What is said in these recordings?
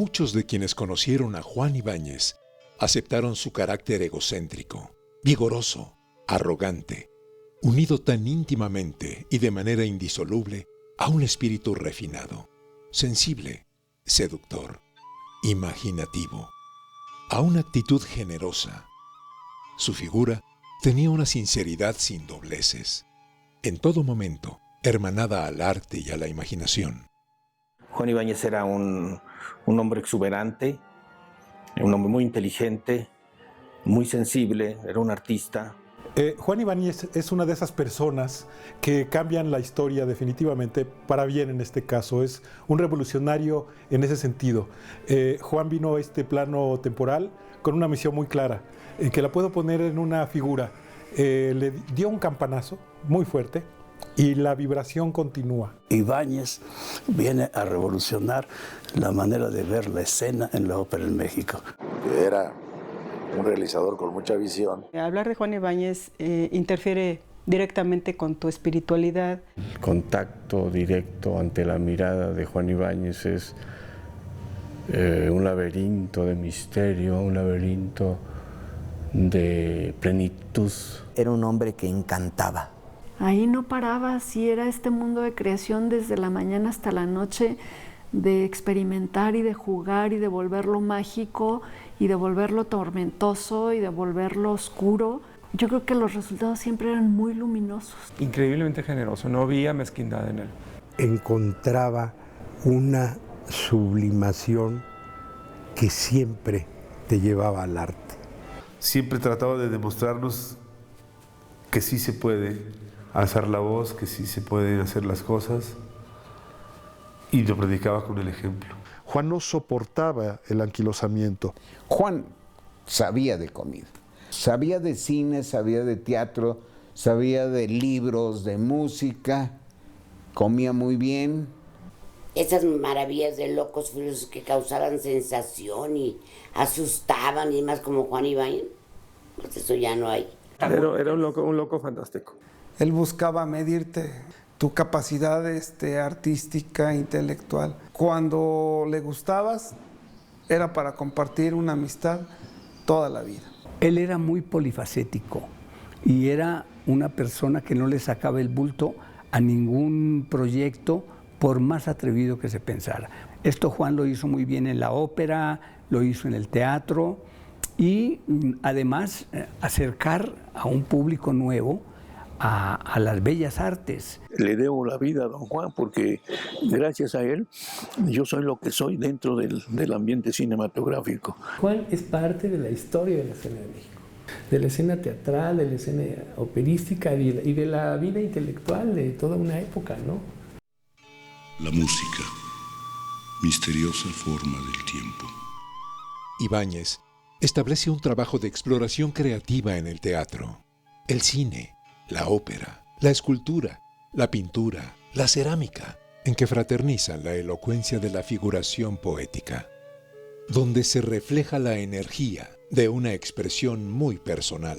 Muchos de quienes conocieron a Juan Ibáñez aceptaron su carácter egocéntrico, vigoroso, arrogante, unido tan íntimamente y de manera indisoluble a un espíritu refinado, sensible, seductor, imaginativo, a una actitud generosa. Su figura tenía una sinceridad sin dobleces, en todo momento hermanada al arte y a la imaginación. Juan Ibáñez era un hombre exuberante, un hombre muy inteligente, muy sensible, era un artista. Juan Ibáñez es una de esas personas que cambian la historia definitivamente, para bien en este caso. Es un revolucionario en ese sentido. Juan vino a este plano temporal con una misión muy clara, que la puedo poner en una figura. Le dio un campanazo muy fuerte y la vibración continúa. Ibáñez viene a revolucionar la manera de ver la escena en la ópera en México. Era un realizador con mucha visión. Hablar de Juan Ibáñez interfiere directamente con tu espiritualidad. El contacto directo ante la mirada de Juan Ibáñez es un laberinto de misterio, un laberinto de plenitud. Era un hombre que encantaba. Ahí no paraba, sí era este mundo de creación desde la mañana hasta la noche, de experimentar y de jugar y de volverlo mágico y de volverlo tormentoso y de volverlo oscuro. Yo creo que los resultados siempre eran muy luminosos. Increíblemente generoso, no había mezquindad en él. Encontraba una sublimación que siempre te llevaba al arte. Siempre trataba de demostrarnos que sí se puede alzar la voz, que sí se pueden hacer las cosas, y lo predicaba con el ejemplo. Juan no soportaba el anquilosamiento. Juan sabía de comida, sabía de cine, sabía de teatro, sabía de libros, de música, comía muy bien. Esas maravillas de locos furiosos que causaban sensación y asustaban y más como Juan Ibáñez, pues eso ya no hay. Era un loco fantástico. Él buscaba medirte tu capacidad artística, intelectual. Cuando le gustabas, era para compartir una amistad toda la vida. Él era muy polifacético y era una persona que no le sacaba el bulto a ningún proyecto, por más atrevido que se pensara. Esto Juan lo hizo muy bien en la ópera, lo hizo en el teatro y además acercar a un público nuevo a las bellas artes. Le debo la vida a don Juan porque gracias a él yo soy lo que soy dentro del ambiente cinematográfico. Juan es parte de la historia de la escena de México, de la escena teatral, de la escena operística y de la vida intelectual de toda una época, ¿no? La música, misteriosa forma del tiempo. Ibáñez establece un trabajo de exploración creativa en el teatro, el cine, la ópera, la escultura, la pintura, la cerámica, en que fraternizan la elocuencia de la figuración poética, donde se refleja la energía de una expresión muy personal,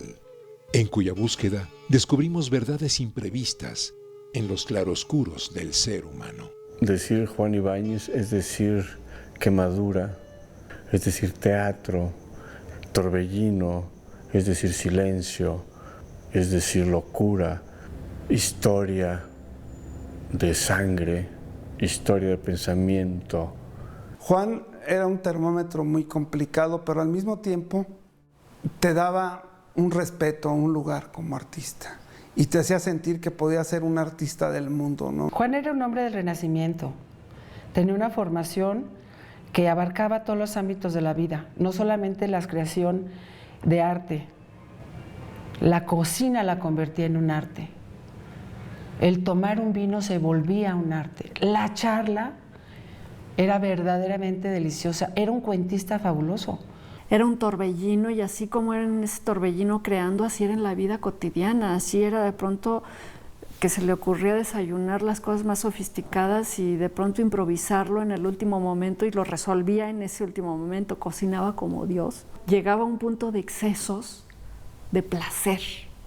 en cuya búsqueda descubrimos verdades imprevistas en los claroscuros del ser humano. Decir Juan Ibáñez es decir quemadura, es decir teatro, torbellino, es decir silencio, es decir locura, historia de sangre, historia de pensamiento. Juan era un termómetro muy complicado, pero al mismo tiempo te daba un respeto, un lugar como artista y te hacía sentir que podía ser un artista del mundo, ¿no? Juan era un hombre del Renacimiento, tenía una formación que abarcaba todos los ámbitos de la vida, no solamente la creación de arte. La cocina la convertía en un arte. El tomar un vino se volvía un arte. La charla era verdaderamente deliciosa. Era un cuentista fabuloso. Era un torbellino y así como era en ese torbellino creando, así era en la vida cotidiana. Así era de pronto que se le ocurría desayunar las cosas más sofisticadas y de pronto improvisarlo en el último momento y lo resolvía en ese último momento. Cocinaba como Dios. Llegaba a un punto de excesos, de placer,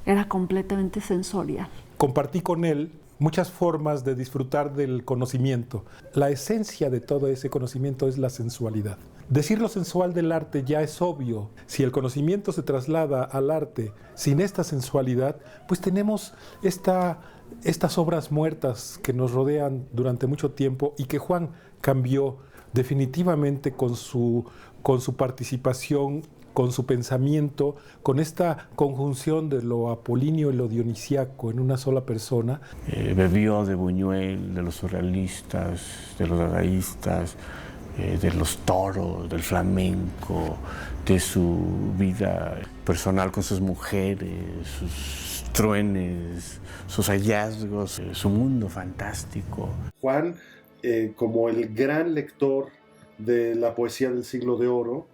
era completamente sensorial. Compartí con él muchas formas de disfrutar del conocimiento. La esencia de todo ese conocimiento es la sensualidad. Decir lo sensual del arte ya es obvio. Si el conocimiento se traslada al arte sin esta sensualidad, pues tenemos estas obras muertas que nos rodean durante mucho tiempo y que Juan cambió definitivamente con su participación, con su pensamiento, con esta conjunción de lo apolíneo y lo dionisíaco en una sola persona. Bebió de Buñuel, de los surrealistas, de los dadaístas, de los toros, del flamenco, de su vida personal con sus mujeres, sus truenes, sus hallazgos, su mundo fantástico. Juan, como el gran lector de la poesía del Siglo de Oro,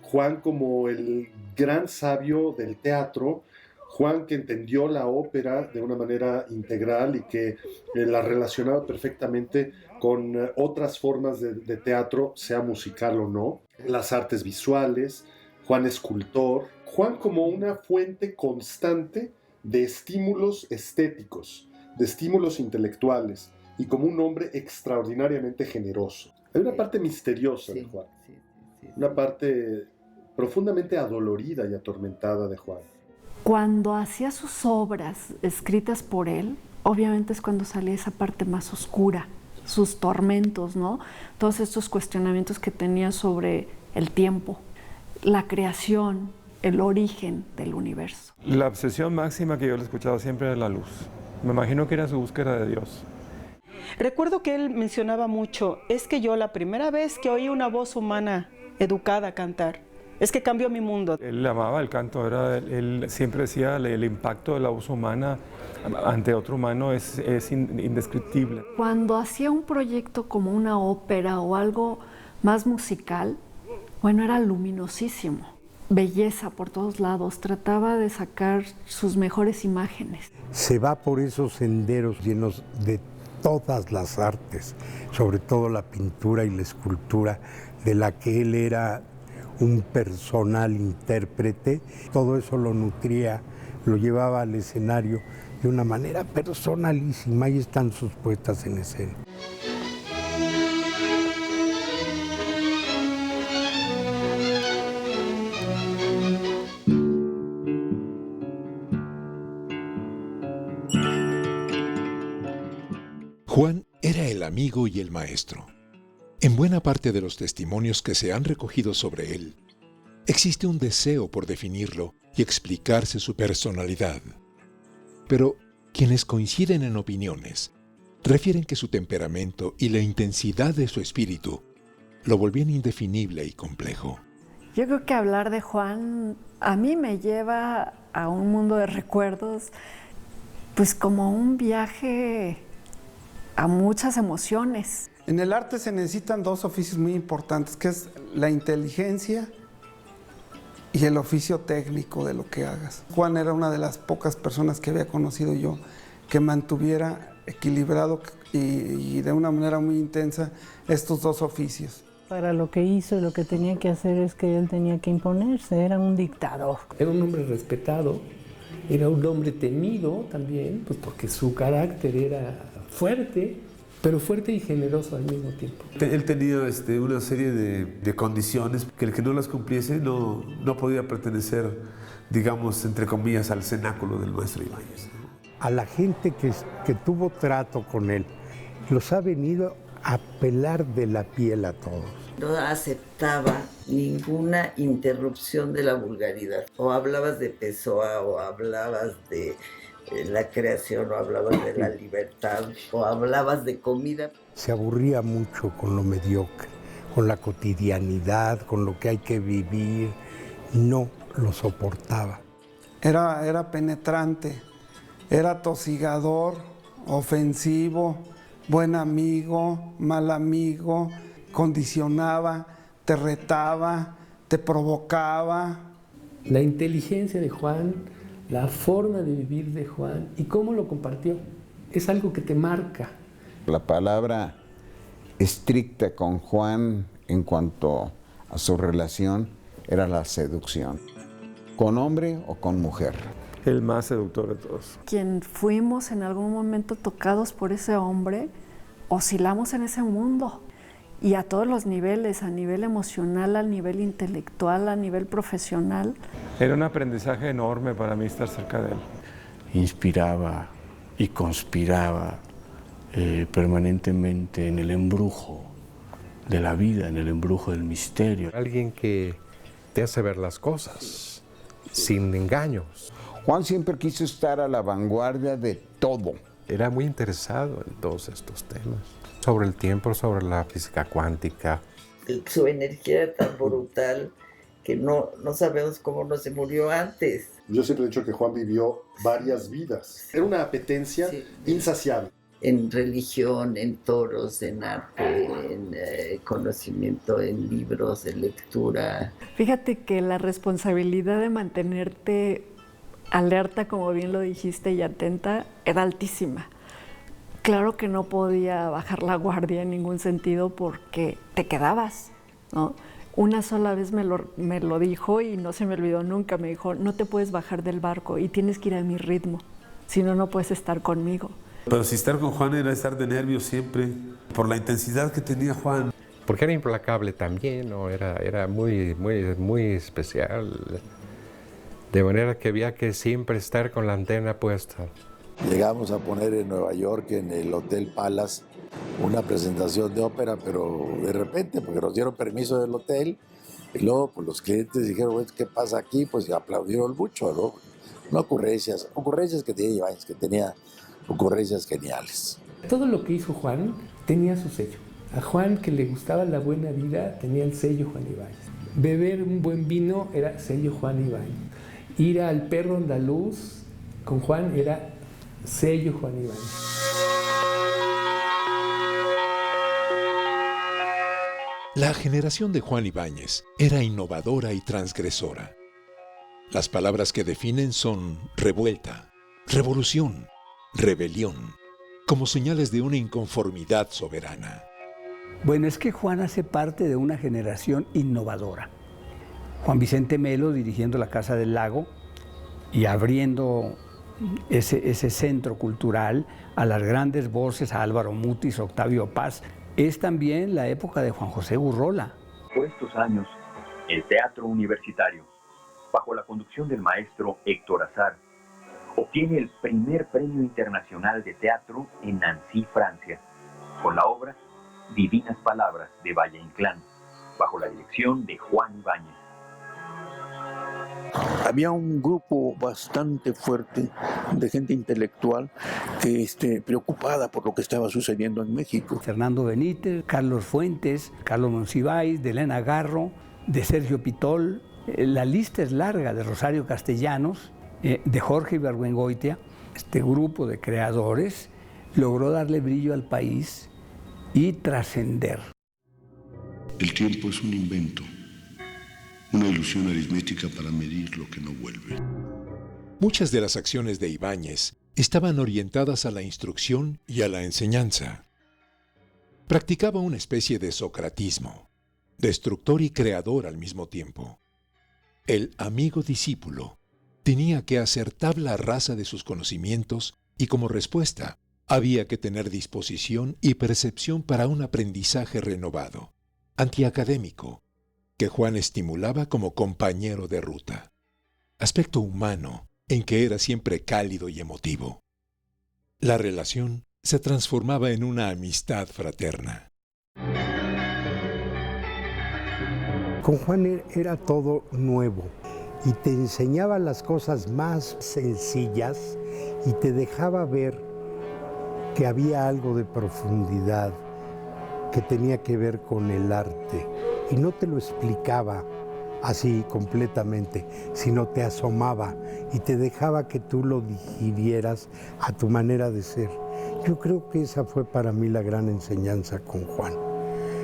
Juan como el gran sabio del teatro, Juan que entendió la ópera de una manera integral y que la relacionaba perfectamente con otras formas de teatro, sea musical o no, las artes visuales, Juan escultor, Juan como una fuente constante de estímulos estéticos, de estímulos intelectuales y como un hombre extraordinariamente generoso. Hay una parte misteriosa de Juan, una parte profundamente adolorida y atormentada de Juan. Cuando hacía sus obras escritas por él, obviamente es cuando salía esa parte más oscura, sus tormentos, ¿no? Todos estos cuestionamientos que tenía sobre el tiempo, la creación, el origen del universo. La obsesión máxima que yo le he escuchado siempre es la luz. Me imagino que era su búsqueda de Dios. Recuerdo que él mencionaba mucho, es que yo la primera vez que oí una voz humana educada cantar, es que cambió mi mundo. Él amaba el canto, él siempre decía el impacto de la voz humana ante otro humano es indescriptible. Cuando hacía un proyecto como una ópera o algo más musical, bueno, era luminosísimo. Belleza por todos lados, trataba de sacar sus mejores imágenes. Se va por esos senderos llenos de todas las artes, sobre todo la pintura y la escultura, de la que él era un personal intérprete. Todo eso lo nutría, lo llevaba al escenario de una manera personalísima. Ahí están sus puestas en escena. Juan era el amigo y el maestro. En buena parte de los testimonios que se han recogido sobre él, existe un deseo por definirlo y explicarse su personalidad. Pero quienes coinciden en opiniones refieren que su temperamento y la intensidad de su espíritu lo volvían indefinible y complejo. Yo creo que hablar de Juan a mí me lleva a un mundo de recuerdos, pues como un viaje a muchas emociones. En el arte se necesitan dos oficios muy importantes, que es la inteligencia y el oficio técnico de lo que hagas. Juan era una de las pocas personas que había conocido yo que mantuviera equilibrado y de una manera muy intensa estos dos oficios. Para lo que hizo y lo que tenía que hacer es que él tenía que imponerse, era un dictador. Era un hombre respetado, era un hombre temido también, pues porque su carácter era fuerte, pero fuerte y generoso al mismo tiempo. Él tenía una serie de condiciones que el que no las cumpliese no podía pertenecer, digamos, entre comillas, al cenáculo del maestro Ibáñez. A la gente que tuvo trato con él, los ha venido a pelar de la piel a todos. No aceptaba ninguna interrupción de la vulgaridad. O hablabas de Pessoa, o hablabas de la creación, o hablabas de la libertad, o hablabas de comida. Se aburría mucho con lo mediocre, con la cotidianidad, con lo que hay que vivir. No lo soportaba. Era penetrante, era tosigador, ofensivo, buen amigo, mal amigo, condicionaba, te retaba, te provocaba. La inteligencia de Juan, la forma de vivir de Juan y cómo lo compartió, es algo que te marca. La palabra estricta con Juan en cuanto a su relación era la seducción, con hombre o con mujer. El más seductor de todos. Quien fuimos en algún momento tocados por ese hombre, oscilamos en ese mundo. Y a todos los niveles, a nivel emocional, a nivel intelectual, a nivel profesional. Era un aprendizaje enorme para mí estar cerca de él. Inspiraba y conspiraba permanentemente en el embrujo de la vida, en el embrujo del misterio. Alguien que te hace ver las cosas sin engaños. Juan siempre quiso estar a la vanguardia de todo. Era muy interesado en todos estos temas, sobre el tiempo, sobre la física cuántica. Su energía era tan brutal que no sabemos cómo no se murió antes. Yo siempre he dicho que Juan vivió varias vidas. Era una apetencia insaciable. En religión, en toros, en arte, en conocimiento, en libros, en lectura. Fíjate que la responsabilidad de mantenerte alerta, como bien lo dijiste, y atenta, era altísima. Claro que no podía bajar la guardia en ningún sentido porque te quedabas, ¿no? Una sola vez me lo dijo y no se me olvidó nunca. Me dijo, no te puedes bajar del barco y tienes que ir a mi ritmo, si no, no puedes estar conmigo. Pero si estar con Juan era estar de nervios siempre, por la intensidad que tenía Juan. Porque era implacable también, ¿no? Era muy, muy, muy especial. De manera que había que siempre estar con la antena puesta. Llegamos a poner en Nueva York, en el Hotel Palace, una presentación de ópera, pero de repente, porque nos dieron permiso del hotel, y luego pues, los clientes dijeron, ¿qué pasa aquí? Pues aplaudieron mucho, ¿no? No ocurrencias que tenía Ibáñez, que tenía ocurrencias geniales. Todo lo que hizo Juan tenía su sello. A Juan, que le gustaba la buena vida, tenía el sello Juan Ibáñez. Beber un buen vino era sello Juan Ibáñez. Ir al Perro Andaluz con Juan era sello Juan Ibáñez. La generación de Juan Ibáñez era innovadora y transgresora. Las palabras que definen son revuelta, revolución, rebelión, como señales de una inconformidad soberana. Bueno, es que Juan hace parte de una generación innovadora. Juan Vicente Melo dirigiendo la Casa del Lago y abriendo ese centro cultural a las grandes voces, a Álvaro Mutis, Octavio Paz. Es también la época de Juan José Gurrola. Por estos años, el Teatro Universitario, bajo la conducción del maestro Héctor Azar, obtiene el primer premio internacional de teatro en Nancy, Francia, con la obra Divinas Palabras de Valle Inclán, bajo la dirección de Juan Ibáñez. Había un grupo bastante fuerte de gente intelectual que preocupada por lo que estaba sucediendo en México. Fernando Benítez, Carlos Fuentes, Carlos Monsiváis, de Elena Garro, de Sergio Pitol. La lista es larga, de Rosario Castellanos, de Jorge Ibargüengoitia. Este grupo de creadores logró darle brillo al país y trascender. El tiempo es un invento, una ilusión aritmética para medir lo que no vuelve. Muchas de las acciones de Ibáñez estaban orientadas a la instrucción y a la enseñanza. Practicaba una especie de socratismo, destructor y creador al mismo tiempo. El amigo discípulo tenía que hacer tabla rasa de sus conocimientos y como respuesta había que tener disposición y percepción para un aprendizaje renovado, antiacadémico, que Juan estimulaba como compañero de ruta. Aspecto humano en que era siempre cálido y emotivo. La relación se transformaba en una amistad fraterna. Con Juan era todo nuevo y te enseñaba las cosas más sencillas y te dejaba ver que había algo de profundidad que tenía que ver con el arte y no te lo explicaba así completamente, sino te asomaba y te dejaba que tú lo digirieras a tu manera de ser. Yo creo que esa fue para mí la gran enseñanza con Juan.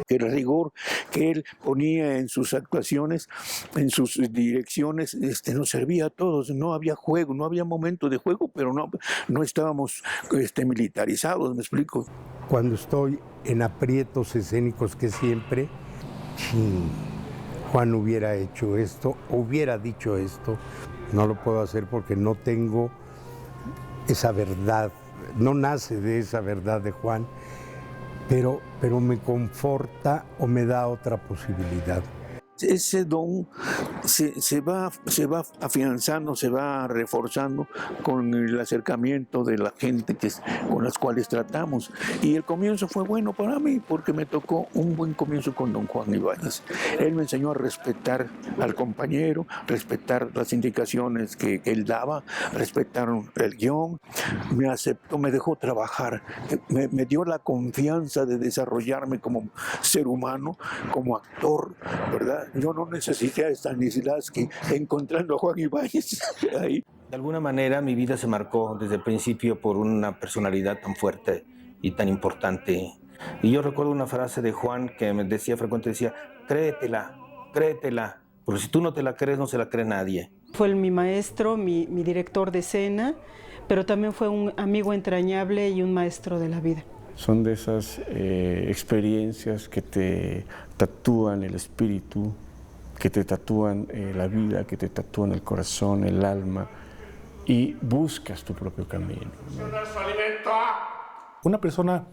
El rigor que él ponía en sus actuaciones, en sus direcciones, nos servía a todos. No había juego, no había momento de juego, pero no estábamos militarizados, ¿me explico? Cuando estoy en aprietos escénicos que siempre, Juan hubiera hecho esto, hubiera dicho esto. No lo puedo hacer porque no tengo esa verdad, no nace de esa verdad de Juan, pero me conforta o me da otra posibilidad. Ese don se va afianzando, se va reforzando con el acercamiento de la gente con las cuales tratamos. Y el comienzo fue bueno para mí porque me tocó un buen comienzo con don Juan Ibáñez. Él me enseñó a respetar al compañero, respetar las indicaciones que él daba, respetar el guión, me aceptó, me dejó trabajar, me dio la confianza de desarrollarme como ser humano, como actor, ¿verdad? Yo no necesité a Stanislavski encontrando a Juan Ibáñez ahí. De alguna manera mi vida se marcó desde el principio por una personalidad tan fuerte y tan importante. Y yo recuerdo una frase de Juan que me decía frecuentemente, decía, créetela, porque si tú no te la crees, no se la cree nadie. Fue mi maestro, mi director de escena, pero también fue un amigo entrañable y un maestro de la vida. Son de esas experiencias que te tatúan el espíritu, que te tatúan la vida, que te tatúan el corazón, el alma, y buscas tu propio camino. Una persona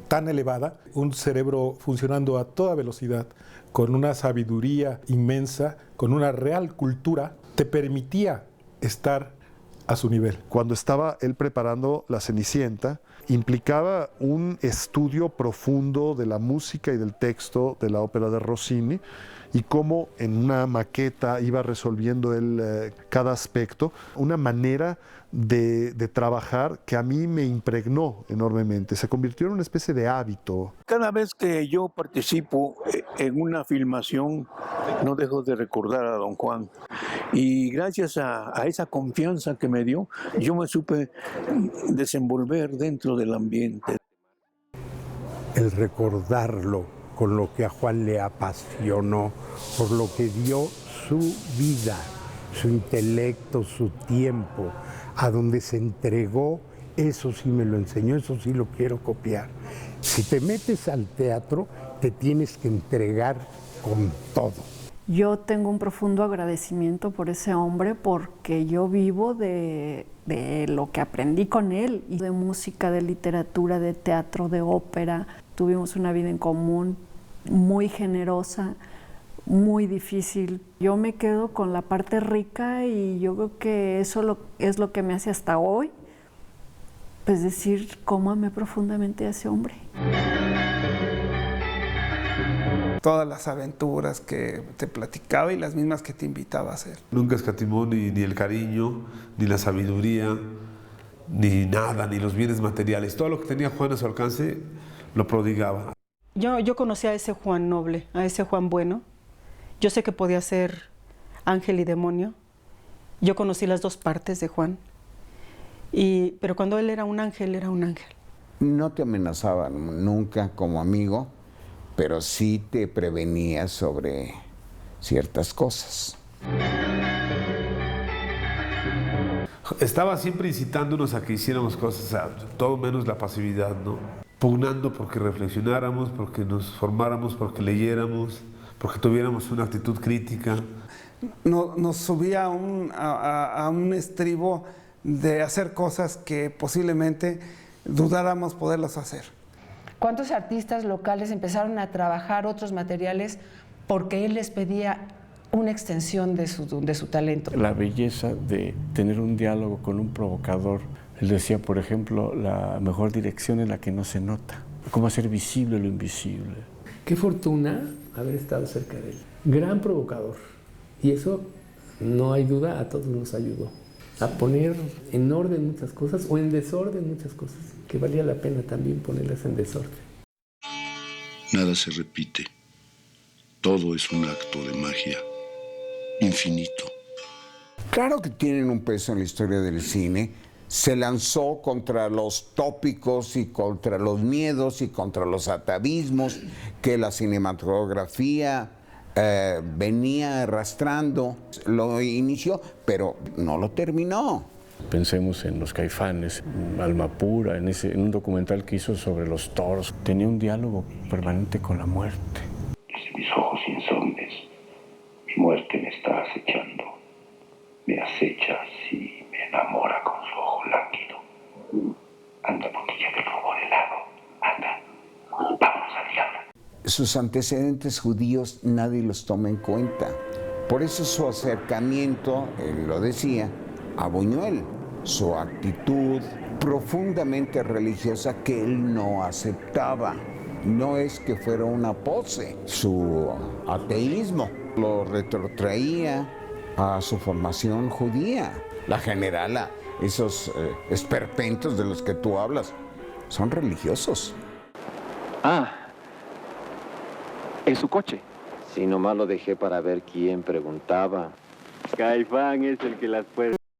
tan elevada, un cerebro funcionando a toda velocidad, con una sabiduría inmensa, con una real cultura, te permitía estar a su nivel. Cuando estaba él preparando La Cenicienta, implicaba un estudio profundo de la música y del texto de la ópera de Rossini y cómo en una maqueta iba resolviendo él cada aspecto, una manera de trabajar que a mí me impregnó enormemente, se convirtió en una especie de hábito. Cada vez que yo participo en una filmación, no dejo de recordar a don Juan. Y gracias a esa confianza que me dio, yo me supe desenvolver dentro del ambiente. El recordarlo con lo que a Juan le apasionó, por lo que dio su vida, su intelecto, su tiempo, a donde se entregó, eso sí me lo enseñó, eso sí lo quiero copiar. Si te metes al teatro, te tienes que entregar con todo. Yo tengo un profundo agradecimiento por ese hombre porque yo vivo de lo que aprendí con él, y de música, de literatura, de teatro, de ópera. Tuvimos una vida en común muy generosa, muy difícil. Yo me quedo con la parte rica y yo creo que eso es lo que me hace hasta hoy, pues decir cómo amé profundamente a ese hombre. Todas las aventuras que te platicaba y las mismas que te invitaba a hacer. Nunca escatimó ni el cariño, ni la sabiduría, ni nada, ni los bienes materiales. Todo lo que tenía Juan a su alcance lo prodigaba. Yo conocí a ese Juan noble, a ese Juan bueno. Yo sé que podía ser ángel y demonio. Yo conocí las dos partes de Juan. Pero cuando él era un ángel, era un ángel. No te amenazaba nunca como amigo, pero sí te prevenía sobre ciertas cosas. Estaba siempre incitándonos a que hiciéramos cosas, todo menos la pasividad, ¿no? Pugnando porque reflexionáramos, porque nos formáramos, porque leyéramos, porque tuviéramos una actitud crítica. Nos subía a un estribo de hacer cosas que posiblemente dudáramos poderlas hacer. ¿Cuántos artistas locales empezaron a trabajar otros materiales porque él les pedía una extensión de su talento? La belleza de tener un diálogo con un provocador. Él decía, por ejemplo, la mejor dirección es la que no se nota. Cómo hacer visible lo invisible. Qué fortuna haber estado cerca de él. Gran provocador. Y eso, no hay duda, a todos nos ayudó a poner en orden muchas cosas o en desorden muchas cosas, que valía la pena también ponerlas en desorden. Nada se repite. Todo es un acto de magia infinito. Claro que tienen un peso en la historia del cine. Se lanzó contra los tópicos y contra los miedos y contra los atavismos que la cinematografía venía arrastrando. Lo inició, pero no lo terminó. Pensemos en Los Caifanes, Alma Pura, en un documental que hizo sobre los toros. Tenía un diálogo permanente con la muerte. Mis ojos insomnes Me acecha y me enamora con su ojo lánguido. Anda, boquilla del rubor helado. Anda, vámonos al diablo. Sus antecedentes judíos nadie los toma en cuenta. Por eso su acercamiento, él lo decía, a Buñuel, su actitud profundamente religiosa que él no aceptaba. No es que fuera una pose, su ateísmo lo retrotraía a su formación judía. La generala, esos esperpentos de los que tú hablas, son religiosos. Ah, en su coche. Sí, nomás lo dejé para ver quién preguntaba. Caifán es el que las puede.